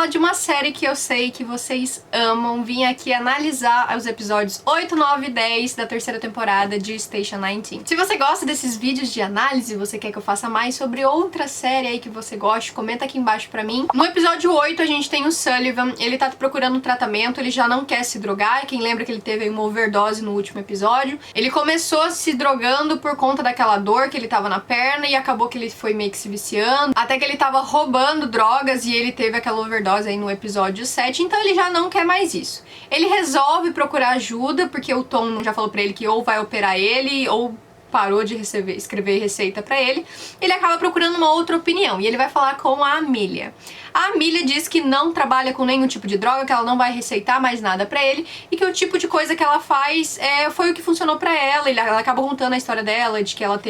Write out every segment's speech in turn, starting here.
falar de uma série que eu sei que vocês amam. Vim aqui analisar os episódios 8, 9 e 10 da terceira temporada de Station 19. Se você gosta desses vídeos de análise, você quer que eu faça mais sobre outra série aí que você goste, comenta aqui embaixo pra mim. No episódio 8 a gente tem o Sullivan, ele tá procurando um tratamento, ele já não quer se drogar. Quem lembra que ele teve uma overdose no último episódio. Ele começou se drogando por conta daquela dor que ele tava na perna e acabou que ele foi meio que se viciando, até que ele tava roubando drogas e ele teve aquela overdose aí no episódio 7, então ele já não quer mais isso. Ele resolve procurar ajuda, porque o Tom já falou pra ele que ou vai operar ele, ou parou de escrever receita pra ele. Ele acaba procurando uma outra opinião, e ele vai falar com a Amelia. A Amelia diz que não trabalha com nenhum tipo de droga, que ela não vai receitar mais nada pra ele, e que o tipo de coisa que ela faz foi o que funcionou pra ela. Ela acaba contando a história dela, de que ela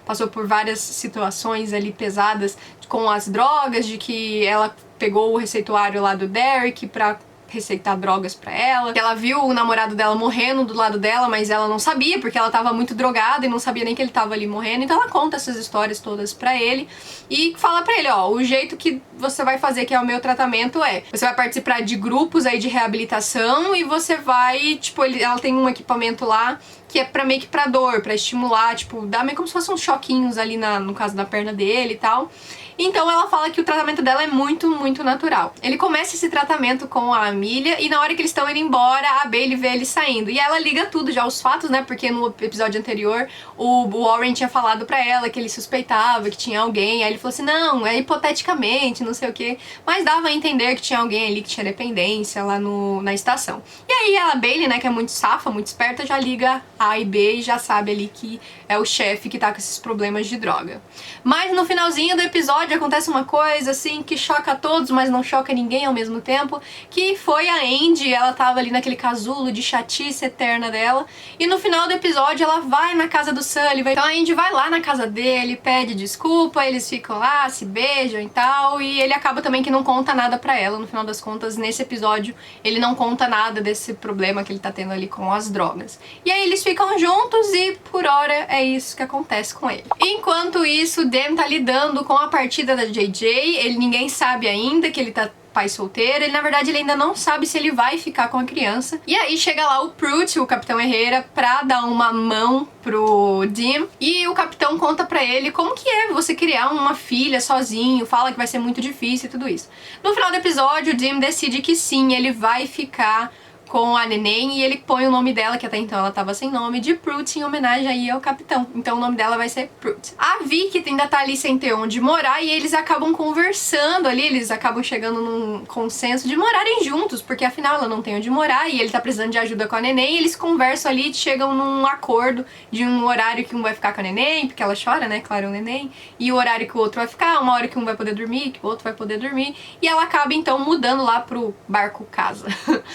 passou por várias situações ali pesadas com as drogas, de que ela pegou o receituário lá do Derek pra receitar drogas pra ela, que ela viu o namorado dela morrendo do lado dela, mas ela não sabia, porque ela tava muito drogada e não sabia nem que ele tava ali morrendo. Então ela conta essas histórias todas pra ele e fala pra ele, ó, o jeito que você vai fazer, que é o meu tratamento, você vai participar de grupos aí de reabilitação e você vai, tipo, ela tem um equipamento lá que é pra meio que pra dor, pra estimular, tipo, dá meio como se fossem uns choquinhos ali no caso da perna dele e tal. Então ela fala que o tratamento dela é muito, muito natural. Ele começa esse tratamento com a Amelia e na hora que eles estão indo embora, a Bailey vê ele saindo. E ela liga tudo já, os fatos, né? Porque no episódio anterior o Warren tinha falado pra ela que ele suspeitava que tinha alguém. Aí ele falou assim, não, é hipoteticamente, não sei o quê. Mas dava a entender que tinha alguém ali que tinha dependência lá na estação. E aí a Bailey, né, que é muito safa, muito esperta, já liga A e B e já sabe ali que é o chefe que tá com esses problemas de droga. Mas no finalzinho do episódio acontece uma coisa assim que choca a todos, mas não choca ninguém ao mesmo tempo, que foi a Andy. Ela tava ali naquele casulo de chatice eterna dela, e no final do episódio ela vai na casa do Sullivan. Então a Andy vai lá na casa dele, pede desculpa, eles ficam lá, se beijam e tal, e ele acaba também que não conta nada pra ela. No final das contas, nesse episódio, ele não conta nada desse problema que ele tá tendo ali com as drogas. E aí eles ficam juntos e por hora é isso que acontece com ele. Enquanto isso, o Dan tá lidando com a partida da JJ, ninguém sabe ainda que ele tá pai solteiro, na verdade ele ainda não sabe se ele vai ficar com a criança. E aí chega lá o Pruitt, o Capitão Herrera, pra dar uma mão pro Dean, e o Capitão conta pra ele como que é você criar uma filha sozinho, fala que vai ser muito difícil e tudo isso. No final do episódio, o Dean decide que sim, ele vai ficar com a neném, e ele põe o nome dela, que até então ela tava sem nome, de Pruitt, em homenagem aí ao capitão. Então o nome dela vai ser Pruitt. A Vicky ainda tá ali sem ter onde morar, e eles acabam conversando ali, eles acabam chegando num consenso de morarem juntos, porque afinal ela não tem onde morar, e ele tá precisando de ajuda com a neném, e eles conversam ali e chegam num acordo de um horário que um vai ficar com a neném, porque ela chora, né, claro, o neném, e o horário que o outro vai ficar, uma hora que um vai poder dormir, que o outro vai poder dormir, e ela acaba então mudando lá pro barco casa.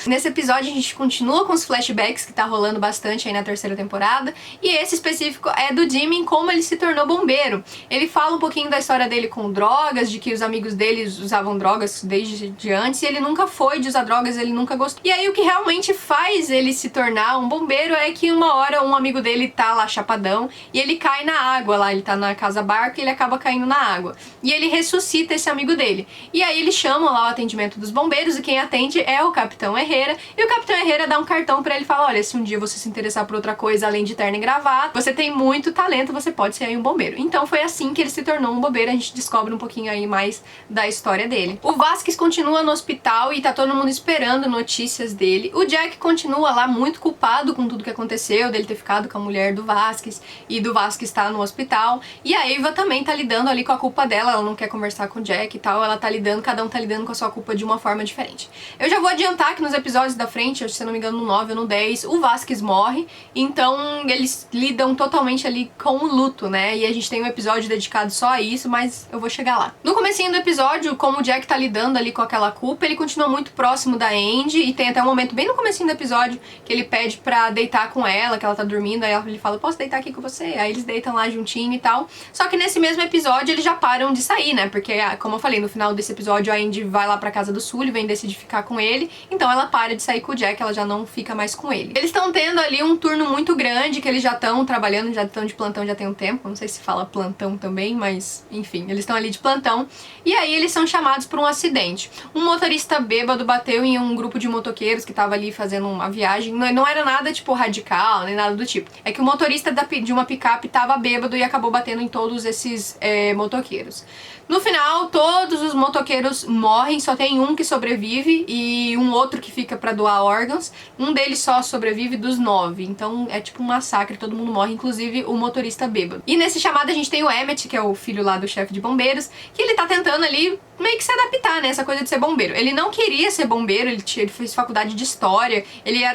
Nesse episódio a gente continua com os flashbacks que tá rolando bastante aí na terceira temporada, e esse específico é do Jimmy, como ele se tornou bombeiro. Ele fala um pouquinho da história dele com drogas, de que os amigos dele usavam drogas desde antes, e ele nunca foi de usar drogas, ele nunca gostou. E aí o que realmente faz ele se tornar um bombeiro é que uma hora um amigo dele tá lá chapadão, e ele cai na água lá, ele tá na casa barco e ele acaba caindo na água. E ele ressuscita esse amigo dele. E aí eles chamam lá o atendimento dos bombeiros, e quem atende é o Capitão Herrera, e o Capitão Herrera dá um cartão pra ele e fala, olha, se um dia você se interessar por outra coisa além de terno e gravata, você tem muito talento, você pode ser aí um bombeiro. Então foi assim que ele se tornou um bombeiro, a gente descobre um pouquinho aí mais da história dele. O Vasquez continua no hospital e tá todo mundo esperando notícias dele. O Jack continua lá muito culpado com tudo que aconteceu, dele ter ficado com a mulher do Vasquez e do Vasquez estar no hospital. E a Ava também tá lidando ali com a culpa dela, ela não quer conversar com o Jack e tal, ela tá lidando, cada um tá lidando com a sua culpa de uma forma diferente. Eu já vou adiantar que nos episódios da frente, se eu não me engano no 9 ou no 10, o Vasquez morre, então eles lidam totalmente ali com o luto, né? E a gente tem um episódio dedicado só a isso, mas eu vou chegar lá. No comecinho do episódio, como o Jack tá lidando ali com aquela culpa, ele continua muito próximo da Andy, e tem até um momento bem no comecinho do episódio que ele pede pra deitar com ela, que ela tá dormindo, aí ele fala, posso deitar aqui com você? Aí eles deitam lá juntinho e tal. Só que nesse mesmo episódio eles já param de sair, né? Porque, como eu falei, no final desse episódio a Andy vai lá pra casa do Sullivan e decide ficar com ele, então ela para de sair com com o Jack, ela já não fica mais com ele. Eles estão tendo ali um turno muito grande, que eles já estão trabalhando, já estão de plantão já tem um tempo, não sei se fala plantão também, mas enfim, eles estão ali de plantão. E aí eles são chamados por um acidente. Um motorista bêbado bateu em um grupo de motoqueiros que tava ali fazendo uma viagem. Não era nada tipo radical, nem nada do tipo. É que o motorista de uma picape tava bêbado e acabou batendo em todos esses motoqueiros. No final, todos os motoqueiros morrem, só tem um que sobrevive e um outro que fica pra doar órgãos. Um deles só sobrevive dos 9, então é tipo um massacre, todo mundo morre, inclusive o motorista bêbado. E nesse chamado a gente tem o Emmett, que é o filho lá do chefe de bombeiros, que ele tá tentando ali meio que se adaptar, né, essa coisa de ser bombeiro. Ele não queria ser bombeiro, ele fez faculdade de história,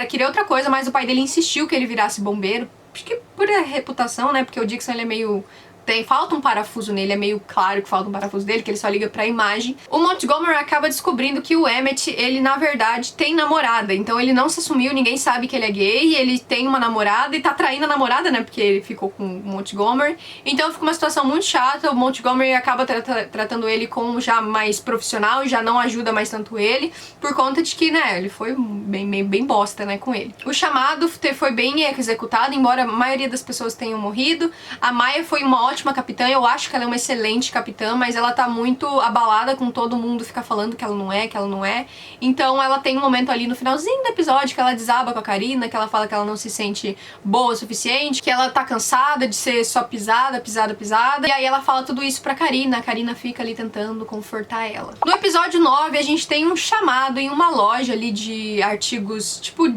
queria outra coisa, mas o pai dele insistiu que ele virasse bombeiro, acho que por reputação, né, porque o Dixon ele é meio... falta um parafuso nele, é meio claro que falta um parafuso dele, que ele só liga pra imagem. O Montgomery acaba descobrindo que o Emmett, ele na verdade tem namorada, então ele não se assumiu, ninguém sabe que ele é gay, ele tem uma namorada e tá traindo a namorada, né, porque ele ficou com o Montgomery. Então fica uma situação muito chata, o Montgomery acaba tratando ele como já mais profissional e já não ajuda mais tanto ele, por conta de que, né, ele foi bem bosta, né, com ele. O chamado foi bem executado, embora a maioria das pessoas tenham morrido. A Maya foi uma ótima capitã, eu acho que ela é uma excelente capitã, mas ela tá muito abalada com todo mundo ficar falando que ela não é. Então ela tem um momento ali no finalzinho do episódio que ela desaba com a Karina, que ela fala que ela não se sente boa o suficiente, que ela tá cansada de ser só pisada. E aí ela fala tudo isso pra Karina, a Karina fica ali tentando confortar ela. No episódio 9 a gente tem um chamado em uma loja ali de artigos, tipo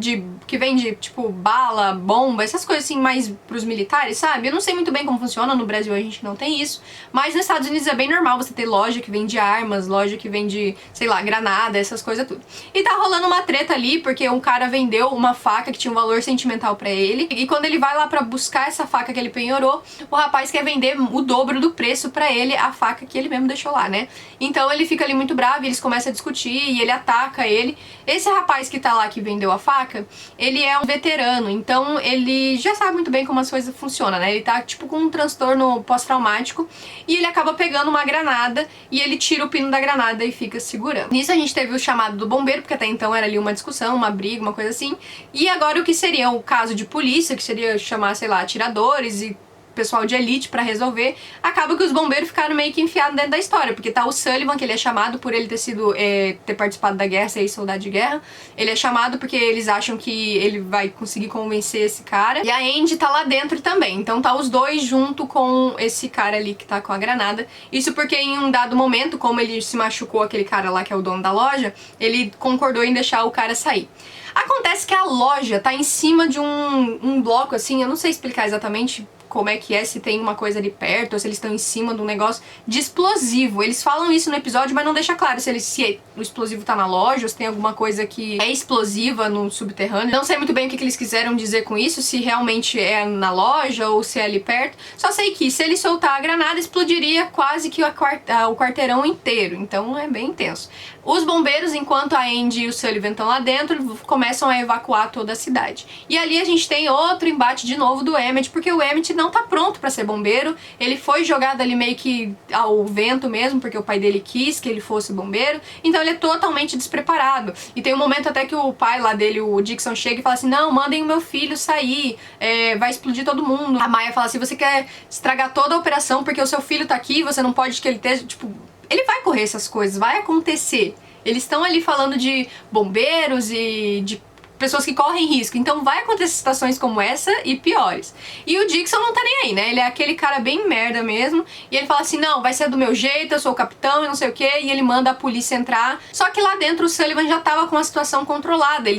que vende, tipo, bala, bomba, essas coisas assim mais pros militares, sabe? Eu não sei muito bem como funciona, no Brasil a gente não tem isso, mas nos Estados Unidos é bem normal você ter loja que vende armas, loja que vende, sei lá, granada, essas coisas tudo. E tá rolando uma treta ali, porque um cara vendeu uma faca que tinha um valor sentimental pra ele, e quando ele vai lá pra buscar essa faca que ele penhorou, o rapaz quer vender o dobro do preço pra ele, a faca que ele mesmo deixou lá, né? Então ele fica ali muito bravo, e eles começam a discutir, e ele ataca ele. Esse rapaz que tá lá, que vendeu a faca, ele é um veterano, então ele já sabe muito bem como as coisas funcionam, né? Ele tá, tipo, com um transtorno pós-traumático, e ele acaba pegando uma granada e ele tira o pino da granada e fica segurando. Nisso a gente teve o chamado do bombeiro, porque até então era ali uma discussão, uma briga, uma coisa assim, e agora o que seria o caso de polícia, que seria chamar, sei lá, atiradores e pessoal de elite pra resolver, acaba que os bombeiros ficaram meio que enfiados dentro da história, porque tá o Sullivan, que ele é chamado por ele ter participado da guerra, ser soldado de guerra, ele é chamado porque eles acham que ele vai conseguir convencer esse cara, e a Andy tá lá dentro também, então tá os dois junto com esse cara ali que tá com a granada. Isso porque em um dado momento, como ele se machucou, aquele cara lá que é o dono da loja, ele concordou em deixar o cara sair. Acontece que a loja tá em cima de um bloco, assim, eu não sei explicar exatamente como é que é, se tem uma coisa ali perto, ou se eles estão em cima de um negócio de explosivo. Eles falam isso no episódio, mas não deixa claro se o explosivo tá na loja, ou se tem alguma coisa que é explosiva no subterrâneo. Não sei muito bem o que eles quiseram dizer com isso, se realmente é na loja ou se é ali perto. Só sei que se ele soltar a granada, explodiria quase que o quarteirão inteiro, então é bem intenso. Os bombeiros, enquanto a Andy e o Sullivan estão lá dentro, começam a evacuar toda a cidade. E ali a gente tem outro embate de novo do Emmett, porque o Emmett não tá pronto pra ser bombeiro, ele foi jogado ali meio que ao vento mesmo, porque o pai dele quis que ele fosse bombeiro, então ele é totalmente despreparado. E tem um momento até que o pai lá dele, o Dixon, chega e fala assim, não, mandem o meu filho sair, vai explodir todo mundo. A Maya fala assim, você quer estragar toda a operação porque o seu filho tá aqui, você não pode que ele esteja, tipo... Ele vai correr essas coisas, vai acontecer. Eles estão ali falando de bombeiros e de pessoas que correm risco, então vai acontecer situações como essa e piores. E o Dixon não tá nem aí, né? Ele é aquele cara bem merda mesmo, e ele fala assim, não, vai ser do meu jeito, eu sou o capitão e não sei o que, e ele manda a polícia entrar. Só que lá dentro o Sullivan já tava com a situação controlada,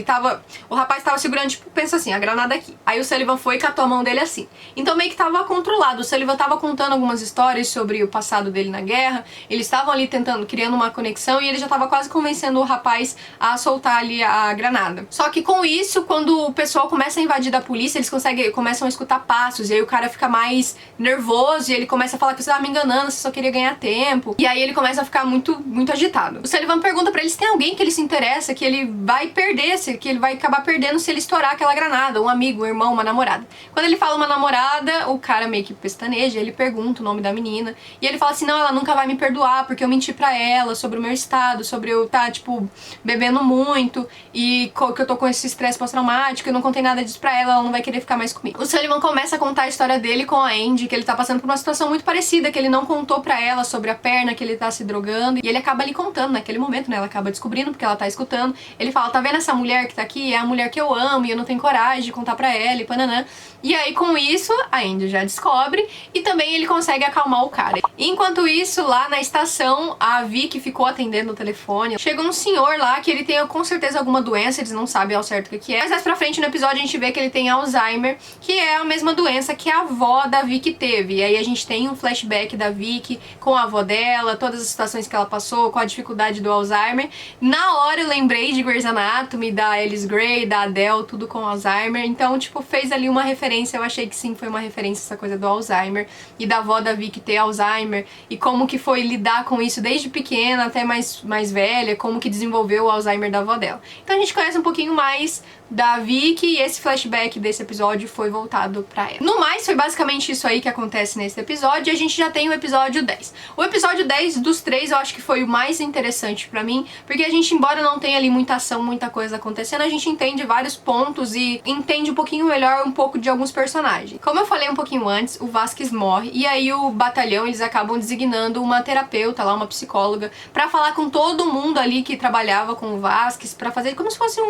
o rapaz tava segurando, tipo, pensa assim, a granada aqui. Aí o Sullivan foi e catou a mão dele assim. Então meio que tava controlado, o Sullivan tava contando algumas histórias sobre o passado dele na guerra, eles estavam ali criando uma conexão, e ele já tava quase convencendo o rapaz a soltar ali a granada. Só que com isso, quando o pessoal começa a invadir da polícia, eles começam a escutar passos, e aí o cara fica mais nervoso, e ele começa a falar que você tava me enganando, você só queria ganhar tempo. E aí ele começa a ficar muito agitado. O Sullivan pergunta pra ele se tem alguém que ele se interessa, que ele vai perder, que ele vai acabar perdendo se ele estourar aquela granada, um amigo, um irmão, uma namorada. Quando ele fala uma namorada, o cara meio que pestaneja, ele pergunta o nome da menina, e ele fala assim, não, ela nunca vai me perdoar, porque eu menti pra ela sobre o meu estado, sobre eu estar, tipo, bebendo muito, e que eu tô com esse estresse pós-traumático, eu não contei nada disso pra ela não vai querer ficar mais comigo. O Sullivan começa a contar a história dele com a Andy, que ele tá passando por uma situação muito parecida, que ele não contou pra ela sobre a perna, que ele tá se drogando, e ele acaba ali contando naquele momento, né, ela acaba descobrindo, porque ela tá escutando, ele fala, tá vendo essa mulher que tá aqui? É a mulher que eu amo, e eu não tenho coragem de contar pra ela, e pananã. E aí, com isso, a Andy já descobre, e também ele consegue acalmar o cara. Enquanto isso, lá na estação, a Vicky ficou atendendo o telefone, chega um senhor lá, que ele tem com certeza alguma doença, eles não sabem ao certo o que é, mas mais pra frente no episódio a gente vê que ele tem Alzheimer, que é a mesma doença que a avó da Vicky teve. E aí a gente tem um flashback da Vicky com a avó dela, todas as situações que ela passou, com a dificuldade do Alzheimer. Na hora eu lembrei de Grey's Anatomy, da Alice Gray, da Adele, tudo com Alzheimer. Então, tipo, fez ali uma referência, eu achei que sim, foi uma referência essa coisa do Alzheimer e da avó da Vicky ter Alzheimer e como que foi lidar com isso desde pequena até mais velha, como que desenvolveu o Alzheimer da avó dela. Então a gente conhece um pouquinho mais da Vicky, e esse flashback desse episódio foi voltado pra ela. No mais, foi basicamente isso aí que acontece nesse episódio, e a gente já tem o episódio 10. O episódio 10 dos três eu acho que foi o mais interessante pra mim, porque a gente, embora não tenha ali muita ação, muita coisa acontecendo, a gente entende vários pontos e entende um pouquinho melhor um pouco de alguns personagens. Como eu falei um pouquinho antes, o Vasquez morre, e aí o batalhão, eles acabam designando uma terapeuta lá, uma psicóloga, pra falar com todo mundo ali que trabalhava com o Vasquez, pra fazer como se fosse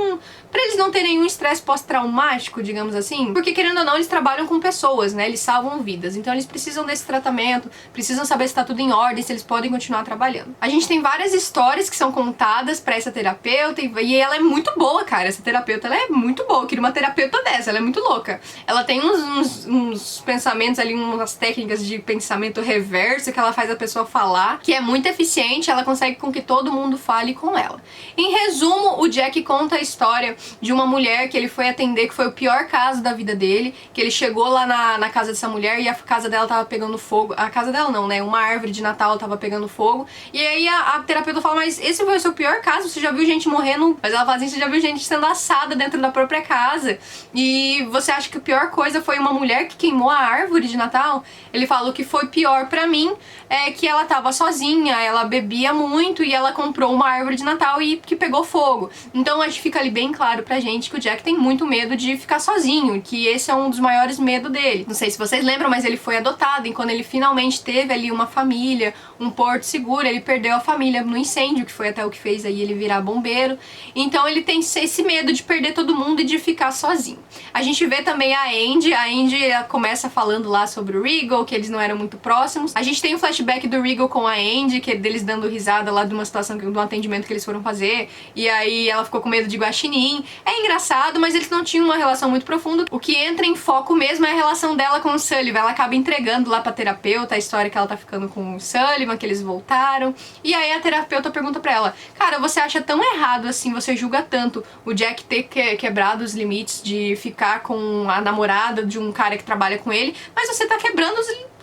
pra eles não terem um estresse pós-traumático, digamos assim, porque querendo ou não, eles trabalham com pessoas, né, eles salvam vidas, então eles precisam desse tratamento, precisam saber se tá tudo em ordem, se eles podem continuar trabalhando. A gente tem várias histórias que são contadas pra essa terapeuta, e ela é muito boa, cara, essa terapeuta, ela é muito boa, eu queria uma terapeuta dessa, ela é muito louca. Ela tem uns pensamentos ali, umas técnicas de pensamento reverso que ela faz a pessoa falar, que é muito eficiente, ela consegue com que todo mundo fale com ela. Em resumo, o Jack conta a história de uma mulher que ele foi atender, que foi o pior caso da vida dele, que ele chegou lá na casa dessa mulher e a casa dela tava pegando fogo. A casa dela não, né? Uma árvore de Natal tava pegando fogo. E aí a terapeuta fala, mas esse foi o seu pior caso? Você já viu gente morrendo? Mas ela fala assim, você já viu gente sendo assada dentro da própria casa? E você acha que a pior coisa foi uma mulher que queimou a árvore de Natal? Ele fala, o que foi pior pra mim é que ela tava sozinha, ela bebia muito e ela comprou uma árvore de Natal e que pegou fogo. Então acho que fica ali bem claro pra gente que o Jack tem muito medo de ficar sozinho, que esse é um dos maiores medos dele. Não sei se vocês lembram, mas ele foi adotado, e quando ele finalmente teve ali uma família, um porto seguro, ele perdeu a família no incêndio, que foi até o que fez aí ele virar bombeiro. Então ele tem esse medo de perder todo mundo e de ficar sozinho. A gente vê também a Andy ela começa falando lá sobre o Regal, que eles não eram muito próximos. A gente tem o flashback do Regal com a Andy, que é deles dando risada lá de uma situação, de um atendimento que eles foram fazer, e aí ela ficou com medo de guaxinim. É engraçado, mas eles não tinham uma relação muito profunda. O que entra em foco mesmo é a relação dela com o Sullivan. Ela acaba entregando lá pra terapeuta a história que ela tá ficando com o Sullivan, que eles voltaram. E aí a terapeuta pergunta pra ela, cara, você acha tão errado assim, você julga tanto o Jack ter quebrado os limites de ficar com a namorada de um cara que trabalha com ele, mas você tá quebrando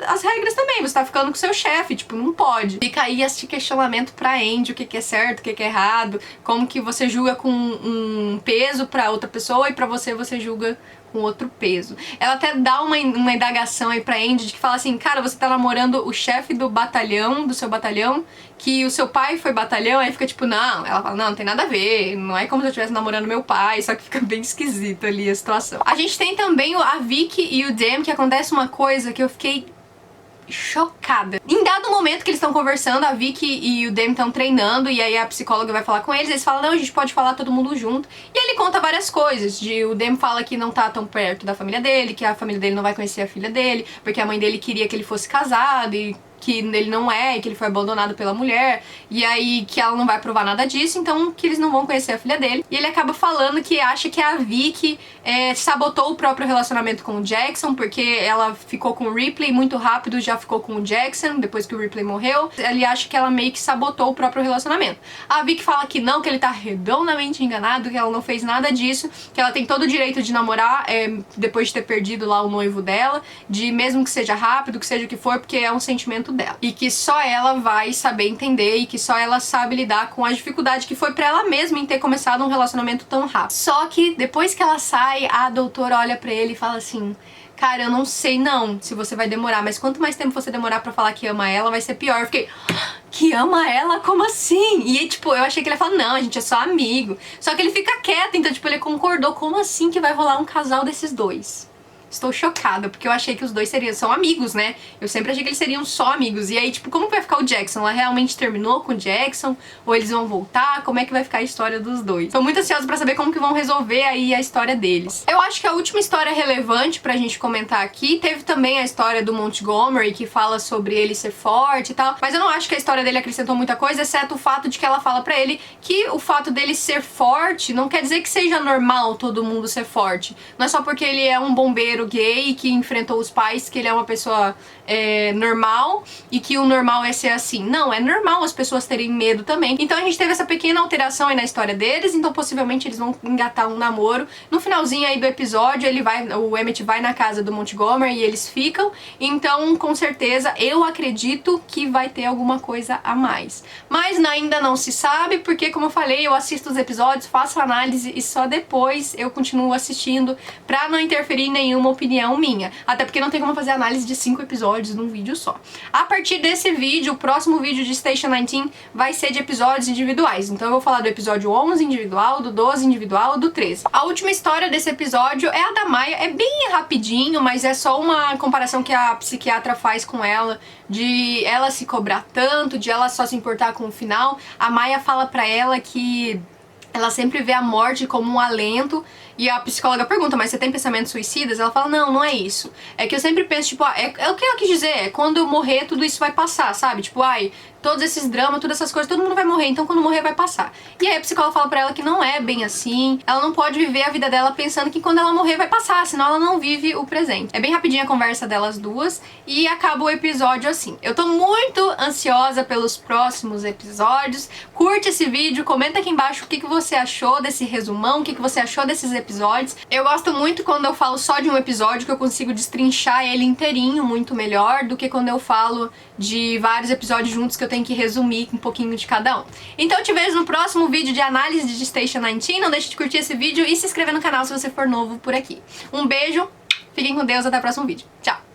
as regras também, você tá ficando com seu chefe, tipo, não pode. Fica aí esse questionamento pra Andy, o que é certo, o que é errado, como que você julga com um peso pra outra pessoa e pra você julga com outro peso. Ela até dá uma indagação aí pra Andy, de que fala assim, cara, você tá namorando o chefe do batalhão, do seu batalhão, que o seu pai foi batalhão, aí fica tipo, não. Ela fala, não tem nada a ver, não é como se eu estivesse namorando meu pai, só que fica bem esquisito ali a situação. A gente tem também a Vicky e o Dan, que acontece uma coisa que eu fiquei chocada. Em dado momento que eles estão conversando, a Vicky e o Demi estão treinando, e aí a psicóloga vai falar com eles falam, não, a gente pode falar todo mundo junto. E ele conta várias coisas, o Demi fala que não tá tão perto da família dele, que a família dele não vai conhecer a filha dele, porque a mãe dele queria que ele fosse casado, e que ele não é, e que ele foi abandonado pela mulher, e aí que ela não vai provar nada disso, então que eles não vão conhecer a filha dele. E ele acaba falando que acha que a Vicky sabotou o próprio relacionamento com o Jackson, porque ela ficou com o Ripley muito rápido, já ficou com o Jackson, depois que o Ripley morreu. Ele acha que ela meio que sabotou o próprio relacionamento. A Vicky fala que não, que ele tá redondamente enganado, que ela não fez nada disso, que ela tem todo o direito de namorar depois de ter perdido lá o noivo dela, de mesmo que seja rápido, que seja o que for, porque é um sentimento dela. E que só ela vai saber entender e que só ela sabe lidar com a dificuldade que foi pra ela mesma em ter começado um relacionamento tão rápido. Só que depois que ela sai, a doutora olha pra ele e fala assim: cara, eu não sei não se você vai demorar, mas quanto mais tempo você demorar pra falar que ama ela, vai ser pior. Eu fiquei, que ama ela? Como assim? E tipo, eu achei que ele ia falar, não, a gente é só amigo. Só que ele fica quieto, então tipo, ele concordou. Como assim que vai rolar um casal desses dois? Estou chocada, porque eu achei que os dois são amigos, né? Eu sempre achei que eles seriam só amigos. E aí, tipo, como vai ficar o Jackson? Ela realmente terminou com o Jackson? Ou eles vão voltar? Como é que vai ficar a história dos dois? Tô muito ansiosa pra saber como que vão resolver aí a história deles. Eu acho que a última história relevante pra gente comentar aqui, teve também a história do Montgomery, que fala sobre ele ser forte e tal. Mas eu não acho que a história dele acrescentou muita coisa, exceto o fato de que ela fala pra ele que o fato dele ser forte não quer dizer que seja normal todo mundo ser forte. Não é só porque ele é um bombeiro gay que enfrentou os pais que ele é uma pessoa normal e que o normal é ser assim. Não, é normal as pessoas terem medo também. Então a gente teve essa pequena alteração aí na história deles, então possivelmente eles vão engatar um namoro. No finalzinho aí do episódio, o Emmett vai na casa do Montgomery e eles ficam. Então, com certeza, eu acredito que vai ter alguma coisa a mais. Mas ainda não se sabe, porque como eu falei, eu assisto os episódios, faço análise e só depois eu continuo assistindo pra não interferir em nenhuma opinião minha. Até porque não tem como fazer análise de 5 episódios num vídeo só. A partir desse vídeo, o próximo vídeo de Station 19 vai ser de episódios individuais. Então eu vou falar do episódio 11 individual, do 12 individual, do 13. A última história desse episódio é a da Maya. É bem rapidinho, mas é só uma comparação que a psiquiatra faz com ela, de ela se cobrar tanto, de ela só se importar com o final. A Maya fala pra ela que ela sempre vê a morte como um alento. E a psicóloga pergunta, mas você tem pensamentos suicidas? Ela fala, não, não é isso. É que eu sempre penso, tipo, é o que ela quis dizer, é quando eu morrer tudo isso vai passar, sabe? Tipo, todos esses dramas, todas essas coisas, todo mundo vai morrer, então quando morrer vai passar. E aí a psicóloga fala pra ela que não é bem assim, ela não pode viver a vida dela pensando que quando ela morrer vai passar, senão ela não vive o presente. É bem rapidinha a conversa delas duas e acaba o episódio assim. Eu tô muito ansiosa pelos próximos episódios. Curte esse vídeo, comenta aqui embaixo o que você achou desse resumão, o que você achou desses episódios. Eu gosto muito quando eu falo só de um episódio, que eu consigo destrinchar ele inteirinho muito melhor do que quando eu falo de vários episódios juntos que eu tenho que resumir um pouquinho de cada um. Então eu te vejo no próximo vídeo de análise de Station 19. Não deixe de curtir esse vídeo e se inscrever no canal se você for novo por aqui. Um beijo, fiquem com Deus, até o próximo vídeo. Tchau!